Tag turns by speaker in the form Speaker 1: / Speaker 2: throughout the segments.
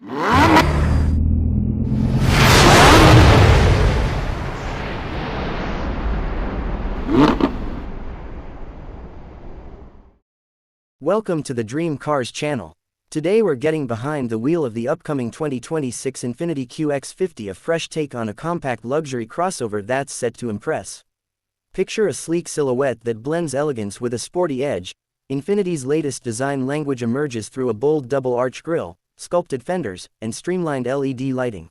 Speaker 1: Welcome to the Dream Cars channel. Today we're getting behind the wheel of the upcoming 2026 Infiniti QX50, a fresh take on a compact luxury crossover that's set to impress. Picture a sleek silhouette that blends elegance with a sporty edge. Infiniti's latest design language emerges through a bold double-arch grille, sculpted fenders, and streamlined LED lighting.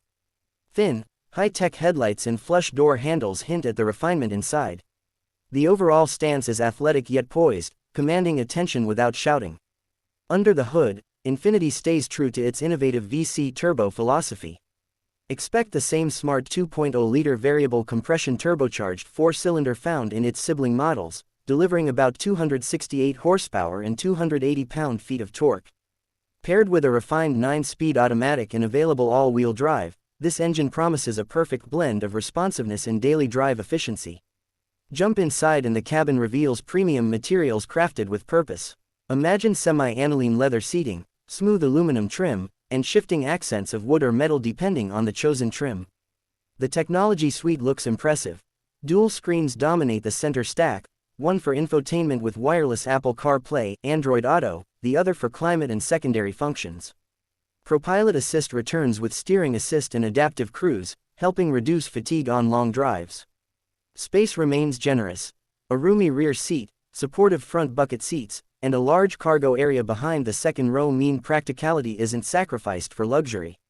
Speaker 1: Thin, high-tech headlights and flush door handles hint at the refinement inside. The overall stance is athletic yet poised, commanding attention without shouting. Under the hood, Infiniti stays true to its innovative VC turbo philosophy. Expect the same smart 2.0-liter variable compression turbocharged four-cylinder found in its sibling models, delivering about 268 horsepower and 280 pound-feet of torque. Paired with a refined 9-speed automatic and available all-wheel drive, this engine promises a perfect blend of responsiveness and daily drive efficiency. Jump inside and the cabin reveals premium materials crafted with purpose. Imagine semi-aniline leather seating, smooth aluminum trim, and shifting accents of wood or metal depending on the chosen trim. The technology suite looks impressive. Dual screens dominate the center stack, one for infotainment with wireless Apple CarPlay, Android Auto, the other for climate and secondary functions. ProPILOT Assist returns with steering assist and adaptive cruise, helping reduce fatigue on long drives. Space remains generous. A roomy rear seat, supportive front bucket seats, and a large cargo area behind the second row mean practicality isn't sacrificed for luxury.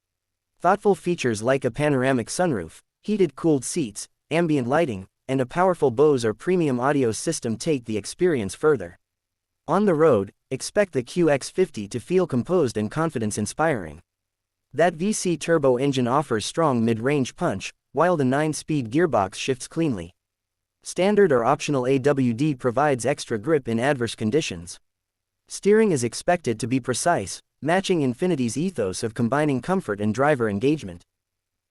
Speaker 1: Thoughtful features like a panoramic sunroof, heated cooled seats, ambient lighting, and a powerful Bose or premium audio system take the experience further. On the road, expect the QX50 to feel composed and confidence-inspiring. That VC turbo engine offers strong mid-range punch, while the 9-speed gearbox shifts cleanly. Standard or optional AWD provides extra grip in adverse conditions. Steering is expected to be precise, matching Infiniti's ethos of combining comfort and driver engagement.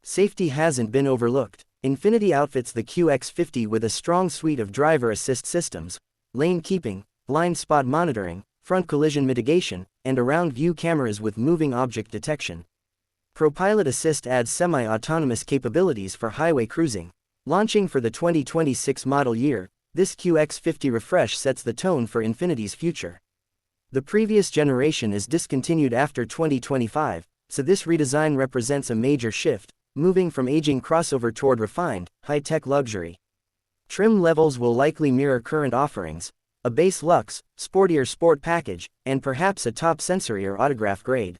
Speaker 1: Safety hasn't been overlooked. Infiniti outfits the QX50 with a strong suite of driver assist systems, lane keeping, blind spot monitoring, front collision mitigation, and around-view cameras with moving object detection. ProPILOT Assist adds semi-autonomous capabilities for highway cruising. Launching for the 2026 model year, this QX50 refresh sets the tone for Infiniti's future. The previous generation is discontinued after 2025, so this redesign represents a major shift, moving from aging crossover toward refined, high-tech luxury. Trim levels will likely mirror current offerings: a base luxe, sportier sport package, and perhaps a top sensory or autograph grade.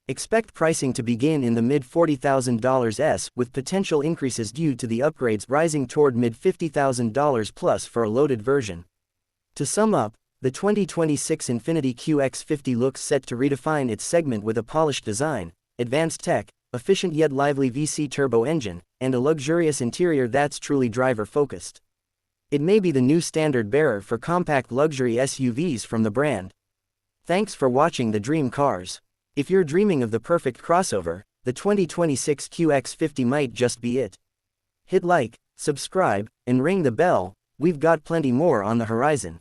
Speaker 1: Expect pricing to begin in the mid-$40,000s, with potential increases due to the upgrades rising toward mid-$50,000 plus for a loaded version. To sum up, the 2026 Infiniti QX50 looks set to redefine its segment with a polished design, advanced tech, efficient yet lively VC turbo engine, and a luxurious interior that's truly driver-focused. It may be the new standard bearer for compact luxury SUVs from the brand. Thanks for watching the Dream Cars. If you're dreaming of the perfect crossover, the 2026 QX50 might just be it. Hit like, subscribe, and ring the bell, we've got plenty more on the horizon.